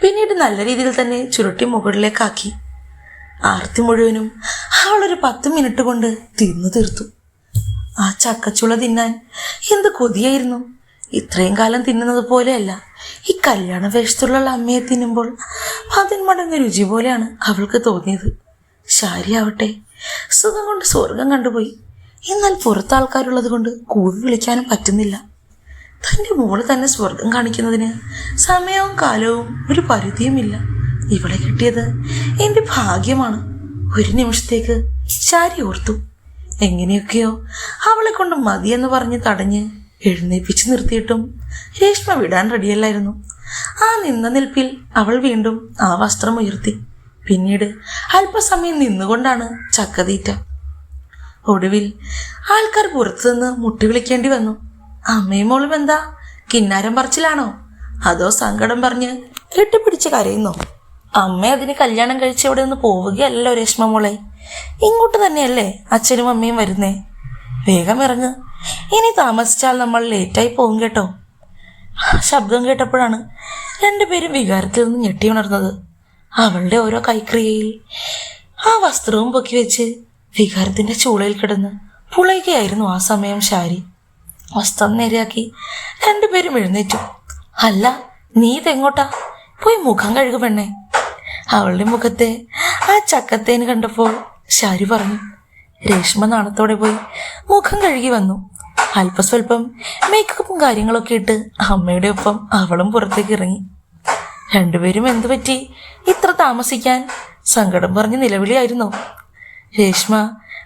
പിന്നീട് നല്ല രീതിയിൽ തന്നെ ചുരുട്ടി മുകളിലേക്കാക്കി. ആർത്തി മുഴുവനും അവളൊരു 10 മിനിറ്റ് കൊണ്ട് തിന്നു തീർത്തു. ആ ചക്കച്ചുള തിന്നാൻ എന്ത് കൊതിയായിരുന്നു. ഇത്രയും കാലം തിന്നുന്നത് പോലെയല്ല ഈ കല്യാണ വേഷത്തിലുള്ള അമ്മയെ തിന്നുമ്പോൾ 10 മടങ്ങ് രുചി പോലെയാണ് അവൾക്ക് തോന്നിയത്. ശാരി ആവട്ടെ സുഖം കൊണ്ട് സ്വർഗം കണ്ടുപോയി. എന്നാൽ പുറത്ത് ആൾക്കാരുള്ളത് കൊണ്ട് കൂവി വിളിക്കാനും പറ്റുന്നില്ല. തൻ്റെ മോള് തന്നെ സ്വർഗം കാണിക്കുന്നതിന് സമയവും കാലവും ഒരു പരിധിയുമില്ല. ഇവളെ കിട്ടിയത് എൻ്റെ ഭാഗ്യമാണ്. ഒരു നിമിഷത്തേക്ക് ശാരി ഓർത്തു. എങ്ങനെയൊക്കെയോ അവളെ കൊണ്ട് മതിയെന്ന് പറഞ്ഞ് തടഞ്ഞ് എഴുന്നേപ്പിച്ച് നിർത്തിയിട്ടും രേഷ്മ വിടാൻ റെഡിയല്ലായിരുന്നു. ആ നിന്ന നിൽപ്പിൽ അവൾ വീണ്ടും ആ വസ്ത്രം ഉയർത്തി. പിന്നീട് അല്പസമയം നിന്നുകൊണ്ടാണ് ചക്കതീറ്റ. ഒടുവിൽ ആൾക്കാർ പുറത്തുനിന്ന് മുട്ടി വിളിക്കേണ്ടി വന്നു. അമ്മയും മോളും എന്താ കിന്നാരം പറച്ചിലാണോ, അതോ സങ്കടം പറഞ്ഞ് കെട്ടിപ്പിടിച്ച് കരയുന്നോ? അമ്മ അതിന് കല്യാണം കഴിച്ച് ഇവിടെ നിന്ന് പോവുകയല്ലോ രേഷ്മ മോളെ. ഇങ്ങോട്ട് തന്നെയല്ലേ അച്ഛനും അമ്മയും വരുന്നേ. വേഗം ഇറങ്ങ്, ഇനി താമസിച്ചാൽ നമ്മൾ ലേറ്റായി പോകും കേട്ടോ. ശബ്ദം കേട്ടപ്പോഴാണ് രണ്ടുപേരും വികാരത്തിൽ നിന്ന് ഞെട്ടി ഉണർന്നത്. അവളുടെ ഓരോ കൈക്രിയയിൽ ആ വസ്ത്രവും പൊക്കി വെച്ച് വികാരത്തിന്റെ ചൂളയിൽ കിടന്ന് പുളയുകയായിരുന്നു ആ സമയം ശാരി. വസ്ത്രം നേരെയാക്കി രണ്ടുപേരും എഴുന്നേറ്റു. അല്ല, നീ ഇതെങ്ങോട്ടാ? പോയി മുഖം കഴുകു പെണ്ണേ. അവളുടെ മുഖത്തെ ആ ചക്കത്തേന് കണ്ടപ്പോൾ ശാരി പറഞ്ഞു. രേഷ്മ നാണത്തോടെ പോയി മുഖം കഴുകി വന്നു. അല്പസ്വല്പം മേക്കപ്പും കാര്യങ്ങളൊക്കെ ഇട്ട് അമ്മയുടെ ഒപ്പം അവളും പുറത്തേക്ക് ഇറങ്ങി. രണ്ടുപേരും എന്തു പറ്റി ഇത്ര താമസിക്കാൻ? സങ്കടം പറഞ്ഞ് നിലവിളിയായിരുന്നോ? രേഷ്മ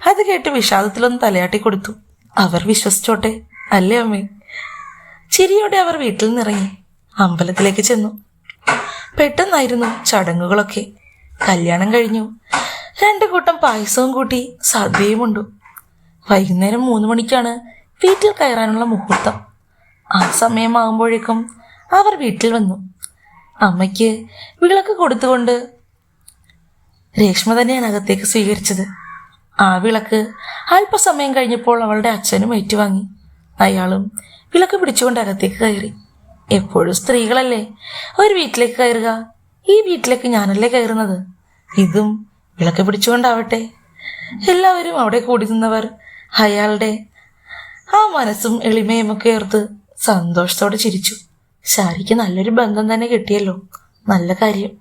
അത് കേട്ട് വിഷാദത്തിലൊന്ന് തലയാട്ടി കൊടുത്തു. അവർ വിശ്വസിച്ചോട്ടെ, അല്ലേ അമ്മേ? ചിരിയോടെ അവർ വീട്ടിൽ നിന്നിറങ്ങി അമ്പലത്തിലേക്ക് ചെന്നു. പെട്ടെന്നായിരുന്നു ചടങ്ങുകളൊക്കെ. കല്യാണം കഴിഞ്ഞു. 2 കൂട്ടം പായസവും കൂട്ടി സദ്യയുമുണ്ടു. വൈകുന്നേരം 3 മണിക്കാണ് വീട്ടിൽ കയറാനുള്ള മുഹൂർത്തം. ആ സമയമാകുമ്പോഴേക്കും അവർ വീട്ടിൽ വന്നു. അമ്മയ്ക്ക് വിളക്ക് കൊടുത്തുകൊണ്ട് രേഷ്മ തന്നെയാണ് അകത്തേക്ക് സ്വീകരിച്ചത്. ആ വിളക്ക് അല്പസമയം കഴിഞ്ഞപ്പോൾ അവളുടെ അച്ഛനും ഏറ്റുവാങ്ങി. അയാളും വിളക്ക് പിടിച്ചുകൊണ്ട് അകത്തേക്ക് കയറി. എപ്പോഴും സ്ത്രീകളല്ലേ ഒരു വീട്ടിലേക്ക് കയറുക. ഈ വീട്ടിലേക്ക് ഞാനല്ലേ കയറുന്നത്. ഇതും വിളക്ക് പിടിച്ചുകൊണ്ടാവട്ടെ. എല്ലാവരും അവിടെ കൂടി നിന്നവർ അയാളുടെ ആ മനസ്സും എളിമയും ഒക്കെ ഓർത്ത് സന്തോഷത്തോടെ ചിരിച്ചു. ശാരിക്ക് നല്ലൊരു ബന്ധം തന്നെ കിട്ടിയല്ലോ, നല്ല കാര്യം.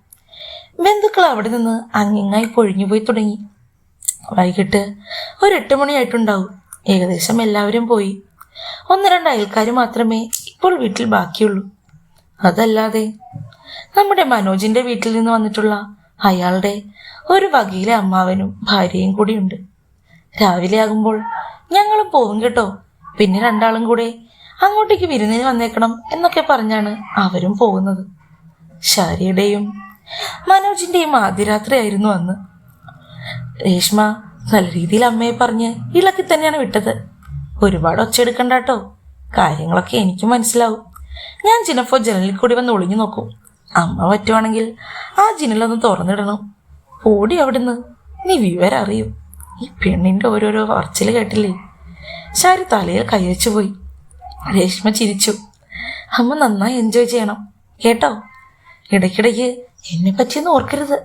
ബന്ധുക്കൾ അവിടെ നിന്ന് അങ്ങിങ്ങായി പൊഴിഞ്ഞുപോയി തുടങ്ങി. വൈകിട്ട് ഒരു 8 മണിയായിട്ടുണ്ടാവും. ഏകദേശം എല്ലാവരും പോയി. 1-2 അയൽക്കാർ മാത്രമേ ഇപ്പോൾ വീട്ടിൽ ബാക്കിയുള്ളൂ. അതല്ലാതെ നമ്മുടെ മനോജിന്റെ വീട്ടിൽ നിന്ന് വന്നിട്ടുള്ള അയാളുടെ ഒരു വകയിലെ അമ്മാവനും ഭാര്യയും കൂടിയുണ്ട്. രാവിലെ ആകുമ്പോൾ ഞങ്ങളും പോകും കേട്ടോ. പിന്നെ രണ്ടാളും കൂടെ അങ്ങോട്ടേക്ക് വിരുന്നിന് വന്നേക്കണം എന്നൊക്കെ പറഞ്ഞാണ് അവരും പോകുന്നത്. ശാരിയുടെയും മനോജിന്റെയും ആദ്യരാത്രിയായിരുന്നു അന്ന്. രേഷ്മ നല്ല രീതിയിൽ അമ്മയെ പറഞ്ഞ് ഇളക്കി തന്നെയാണ് വിട്ടത്. ഒരുപാട് ഒച്ചയെടുക്കണ്ട കേട്ടോ, കാര്യങ്ങളൊക്കെ എനിക്ക് മനസ്സിലാവും. ഞാൻ ചിലപ്പോൾ ജനലിൽ കൂടി വന്ന് ഒളിഞ്ഞു നോക്കും. അമ്മ പറ്റുവാണെങ്കിൽ ആ ജനലൊന്ന് തുറന്നിടണം. ഓടി അവിടുന്ന്, നീ വിവരം അറിയൂ. ഈ പെണ്ണിന്റെ ഓരോരോ പറച്ചില് കേട്ടില്ലേ? ശാരി തലയിൽ കൈവച്ചു പോയി. രേഷ്മ ചിരിച്ചു. അമ്മ നന്നായി എൻജോയ് ചെയ്യണം കേട്ടോ. ഇടയ്ക്കിടയ്ക്ക് എന്നെ പറ്റിയൊന്നും ഓർക്കരുത്.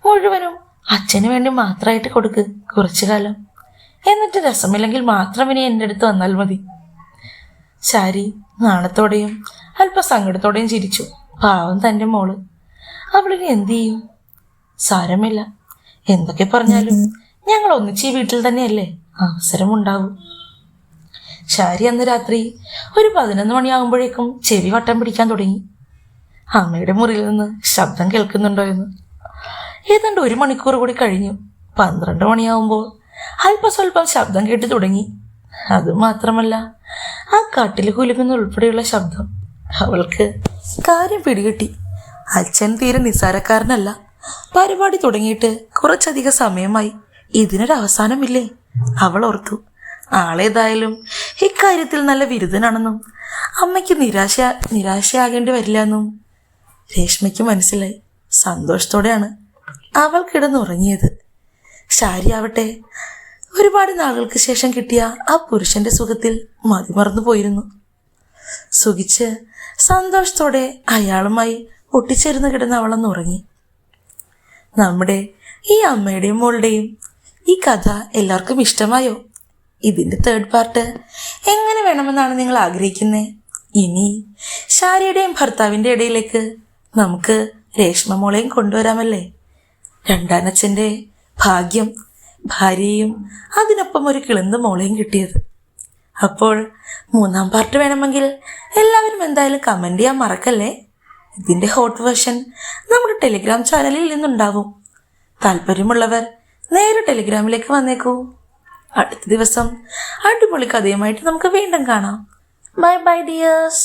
മുഴുവനും അച്ഛന് വേണ്ടി മാത്രമായിട്ട് കൊടുക്ക് കുറച്ചു കാലം. എന്നിട്ട് രസമില്ലെങ്കിൽ മാത്രം ഇനി എൻ്റെ അടുത്ത് വന്നാൽ മതി. ശാരി നാണത്തോടെയും അല്പ സങ്കടത്തോടെയും ചിരിച്ചു. പാവം തൻ്റെ മോള്. അവളിനി എന്തു ചെയ്യും? സാരമില്ല, എന്തൊക്കെ പറഞ്ഞാലും ഞങ്ങൾ ഒന്നിച്ച് ഈ വീട്ടിൽ തന്നെയല്ലേ, അവസരമുണ്ടാവും. ശാരി അന്ന് രാത്രി ഒരു 11 മണിയാകുമ്പോഴേക്കും ചെവി വട്ടം പിടിക്കാൻ തുടങ്ങി. അമ്മയുടെ മുറിയിൽ നിന്ന് ശബ്ദം കേൾക്കുന്നുണ്ടോ എന്ന്. ഏതാണ്ട് 1 മണിക്കൂർ കൂടി കഴിഞ്ഞു. 12 മണിയാവുമ്പോൾ അല്പസ്വല്പം ശബ്ദം കേട്ടു തുടങ്ങി. അതുമാത്രമല്ല, ആ കാട്ടിൽ കുലുങ്ങുന്ന ഉൾപ്പെടെയുള്ള ശബ്ദം. അവൾക്ക് കാര്യം പിടികിട്ടി. അച്ഛൻ തീരെ നിസ്സാരക്കാരനല്ല. പരിപാടി തുടങ്ങിയിട്ട് കുറച്ചധികം സമയമായി. ഇതിനൊരവസാനമില്ലേ? അവൾ ഓർത്തു. ആളേതായാലും ഇക്കാര്യത്തിൽ നല്ല വിരുദ്ധനാണെന്നും അമ്മയ്ക്ക് നിരാശയാകേണ്ടി വരില്ല എന്നും രേഷ്മയ്ക്ക് മനസ്സിലായി. സന്തോഷത്തോടെയാണ് അവൾ കിടന്നുറങ്ങിയത്. ശാരി ആവട്ടെ ഒരുപാട് നാളുകൾക്ക് ശേഷം കിട്ടിയ ആ പുരുഷന്റെ സുഖത്തിൽ മതിമറന്നു പോയിരുന്നു. സുഖിച്ച് സന്തോഷത്തോടെ അയാളുമായി ഒട്ടിച്ചേർന്ന് കിടന്ന് അവളൊന്ന് ഉറങ്ങി. നമ്മുടെ ഈ അമ്മയുടെയും മോളുടെയും ഈ കഥ എല്ലാവർക്കും ഇഷ്ടമായോ? ഇതിന്റെ 3rd പാർട്ട് എങ്ങനെ വേണമെന്നാണ് നിങ്ങൾ ആഗ്രഹിക്കുന്നത്? ഇനി ശാരിയുടെയും ഭർത്താവിന്റെ ഇടയിലേക്ക് നമുക്ക് രേഷ്മ മോളെയും കൊണ്ടുവരാമല്ലേ? രണ്ടാനച്ഛൻ്റെ ഭാഗ്യം, ഭാര്യയും അതിനൊപ്പം ഒരു കിളന്ത് മോളെയും കിട്ടിയത്. അപ്പോൾ 3ാം പാർട്ട് വേണമെങ്കിൽ എല്ലാവരും എന്തായാലും കമൻറ്റ് ചെയ്യാൻ മറക്കല്ലേ. ഇതിൻ്റെ ഹോട്ട് വേർഷൻ നമ്മുടെ ടെലിഗ്രാം ചാനലിൽ നിന്നുണ്ടാവും. താല്പര്യമുള്ളവർ നേരെ ടെലിഗ്രാമിലേക്ക് വന്നേക്കൂ. അടുത്ത ദിവസം അടിപൊളി കഥയുമായിട്ട് നമുക്ക് വീണ്ടും കാണാം. Bye bye dears.